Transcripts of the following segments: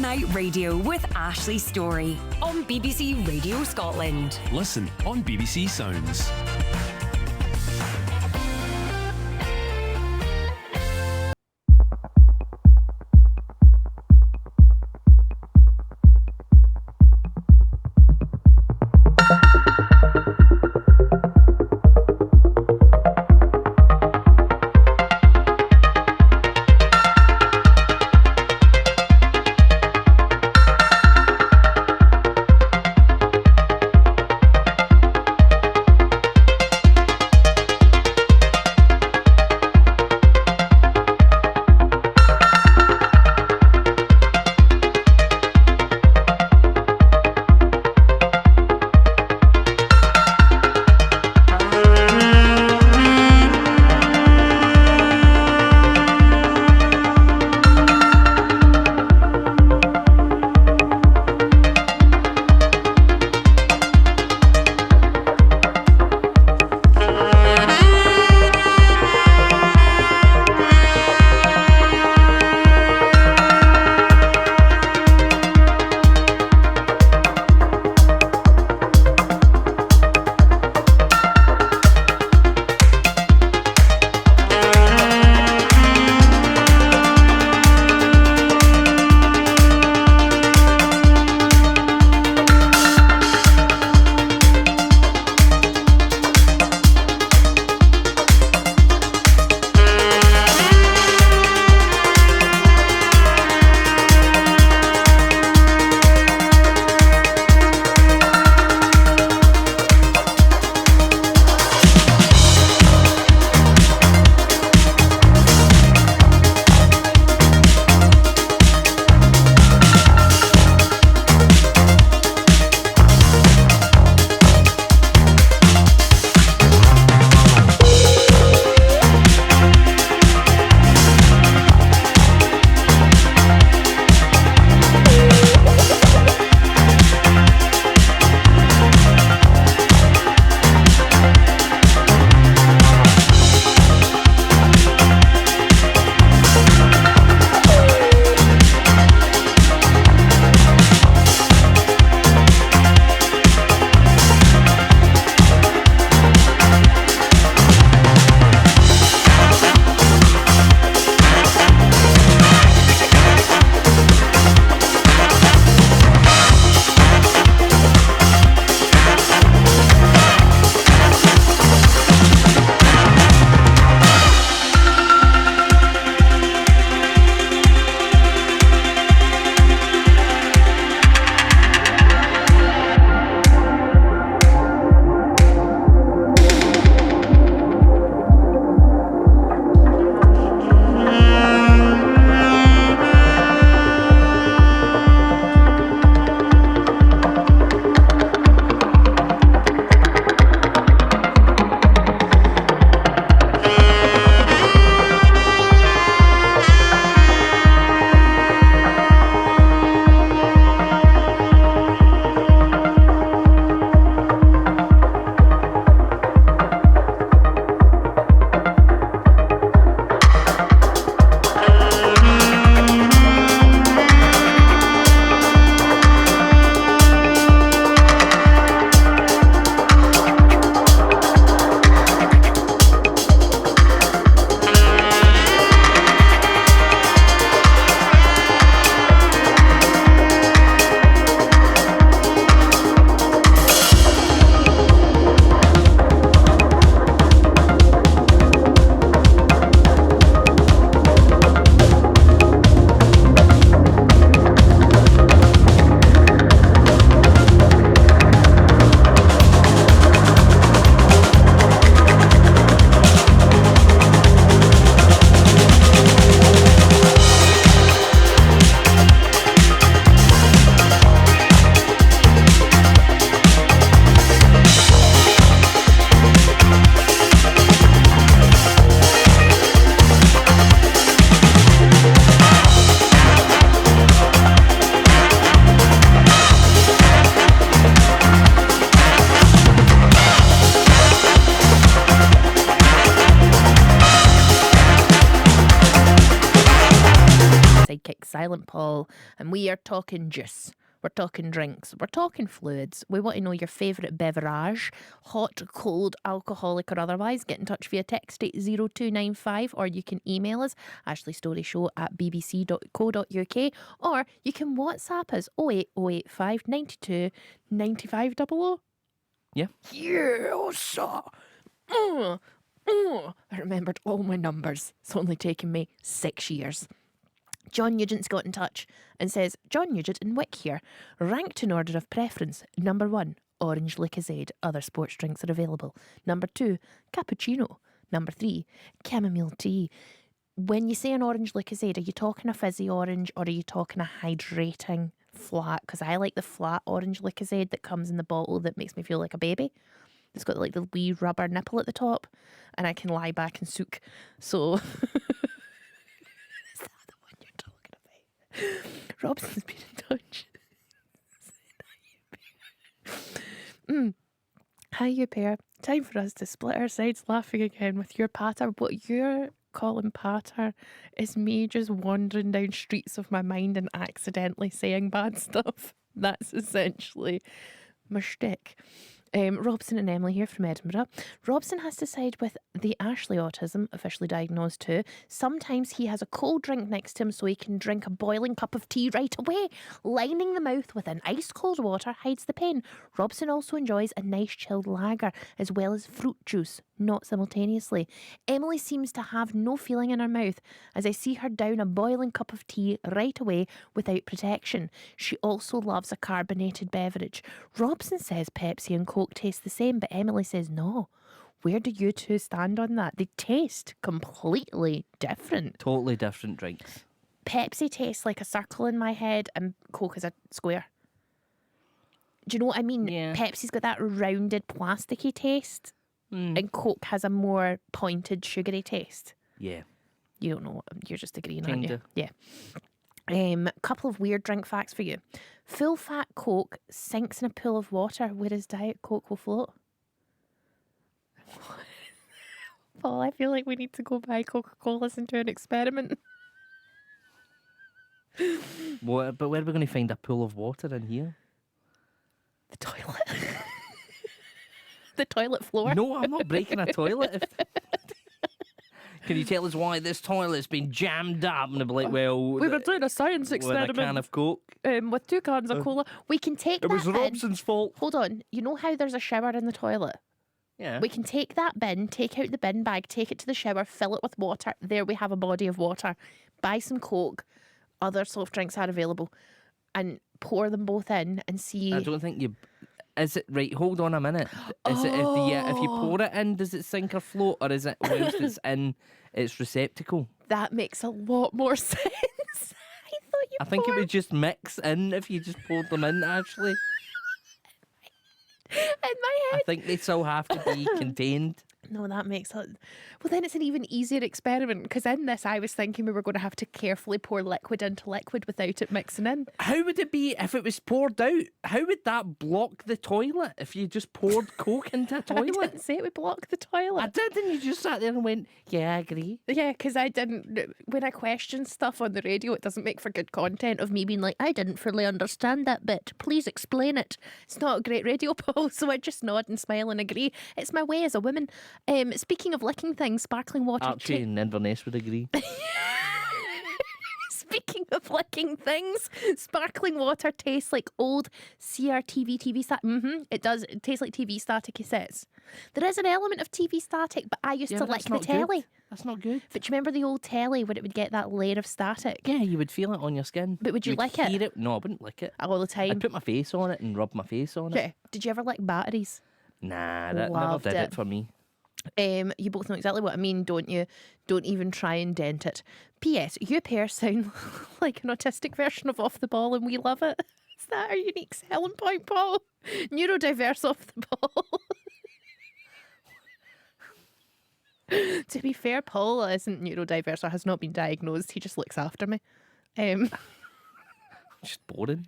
Night Radio with Ashley Storrie on BBC Radio Scotland. Listen on BBC Sounds. sidekick Silent Paul, and we are talking juice. We're talking drinks. We're talking fluids. We want to know your favourite beverage, hot, cold, alcoholic or otherwise. Get in touch via text at 0295, or you can email us, ashleystorieshow@bbc.co.uk, or you can WhatsApp us 08085 92 95 00. Yeah. Yes! I remembered all my numbers. It's only taken me 6 years. John Nugent's got in touch and says, John Nugent and Wick here. Ranked in order of preference. Number 1, orange Lucozade. Other sports drinks are available. Number 2, cappuccino. Number 3, chamomile tea. When you say an orange Lucozade, are you talking a fizzy orange or are you talking a hydrating flat? Because I like the flat orange Lucozade that comes in the bottle that makes me feel like a baby. It's got like the wee rubber nipple at the top and I can lie back and soak. So... Robson's been in touch. Hi, you pair. Time for us to split our sides laughing again with your patter. What you're calling patter is me just wandering down streets of my mind and accidentally saying bad stuff. That's essentially my shtick. Robson and Emily here from Edinburgh. Robson has to side with the Ashley autism, officially diagnosed too. Sometimes he has a cold drink next to him so he can drink a boiling cup of tea right away. Lining the mouth with an ice cold water hides the pain. Robson also enjoys a nice chilled lager as well as fruit juice, not simultaneously. Emily seems to have no feeling in her mouth as I see her down a boiling cup of tea right away without protection. She also loves a carbonated beverage. Robson says Pepsi and Coke taste the same, but Emily says no. Where do you two stand on that? They taste completely different. Totally different drinks. Pepsi tastes like a circle in my head and Coke is a square. Do you know what I mean? Yeah. Pepsi's got that rounded plasticky taste and Coke has a more pointed sugary taste. Yeah. You don't know. You're just agreeing, aren't you? Kinda. Yeah. Couple of weird drink facts for you. Full fat Coke sinks in a pool of water, whereas Diet Coke will float. Paul, I feel like we need to go buy Coca-Colas and do an experiment. What, but where are we going to find a pool of water in here? The toilet. The toilet floor. No, I'm not breaking a toilet. Can you tell us why this toilet's been jammed up? And they'll be like, well... We were doing a science with experiment. a can of Coke. With 2 cans of cola. We can take that It was bin. Robson's fault. Hold on. You know how there's a shower in the toilet? Yeah. We can take that bin, take out the bin bag, take it to the shower, fill it with water. There we have a body of water. Buy some Coke. Other soft drinks are available. And pour them both in and see... I don't think you... Is it... Right, hold on a minute. Is it if you pour it in, does it sink or float? Or is it whilst it's in its receptacle? That makes a lot more sense. I think it would just mix in if you just poured them in, actually. In my head. I think they still have to be contained. No, that makes it... Well, then it's an even easier experiment, because in this I was thinking we were going to have to carefully pour liquid into liquid without it mixing in. How would it be if it was poured out? How would that block the toilet if you just poured Coke into a I toilet? didn't say it would block the toilet. I did, and you just sat there and went, yeah, I agree. Yeah, because I didn't... When I question stuff on the radio, it doesn't make for good content of me being like, I didn't fully understand that bit. Please explain it. It's not a great radio, Paul, so I just nod and smile and agree. It's my way as a woman. Speaking of licking things, sparkling water... Archie and Inverness would agree. Speaking of licking things, sparkling water tastes like old CRTV TV static. It does. It tastes like TV static, he says. There is an element of TV static, but I used to but lick that's the not telly. good. That's not good. But do you remember the old telly when it would get that layer of static? Yeah, you would feel it on your skin. But would you lick it? Hear it? No, I wouldn't lick it. All the time? I'd put my face on it and rub my face on it. Yeah. Did you ever lick batteries? Nah, that never Loved did it. it for me. You both know exactly what I mean, don't you? Don't even try and dent it. P.S. You pair sound like an autistic version of Off the Ball and we love it. Is that our unique selling point, Paul? Neurodiverse off the ball. To be fair, Paul isn't neurodiverse or has not been diagnosed. He just looks after me. Just boring.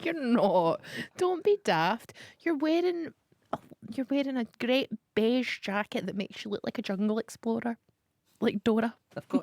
You're not. Don't be daft. You're wearing a great beige jacket that makes you look like a jungle explorer. like Dora.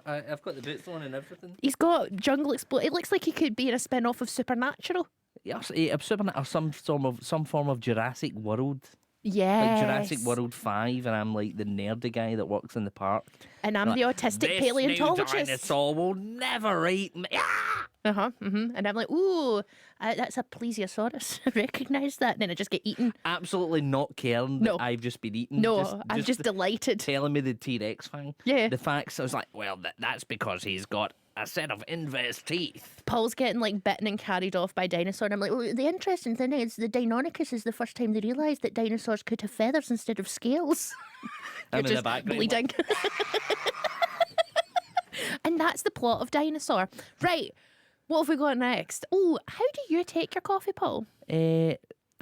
I've got the boots on and everything. He's got Jungle Explore. It looks like he could be in a spin-off of Supernatural. Yes, or some form of Jurassic World. Yes. Like Jurassic World 5, and I'm like the nerdy guy that works in the park. And I'm Like, the autistic this paleontologist. new dinosaur will never eat me. Ah! And I'm like, ooh, that's a plesiosaurus. I recognise that. And then I just get eaten. Absolutely not caring that No. I've just been eaten. No, I'm just delighted. telling me the T-Rex thing. Yeah. The facts, I was like, well, that's because he's got a set of inverse teeth. Paul's getting like bitten and carried off by dinosaur. And I'm like, well, the interesting thing is the Deinonychus is the first time they realised that dinosaurs could have feathers instead of scales. I'm You're in the just background. bleeding. And that's the plot of Dinosaur. Right. What have we got next? Oh, how do you take your coffee, Paul? I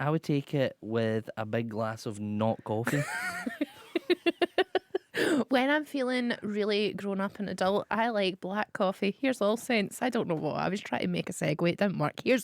would take it with a big glass of not coffee. When I'm feeling really grown up and adult, I like black coffee. Here's all sense. I don't know what. I was trying to make a segue. It didn't work. Here's all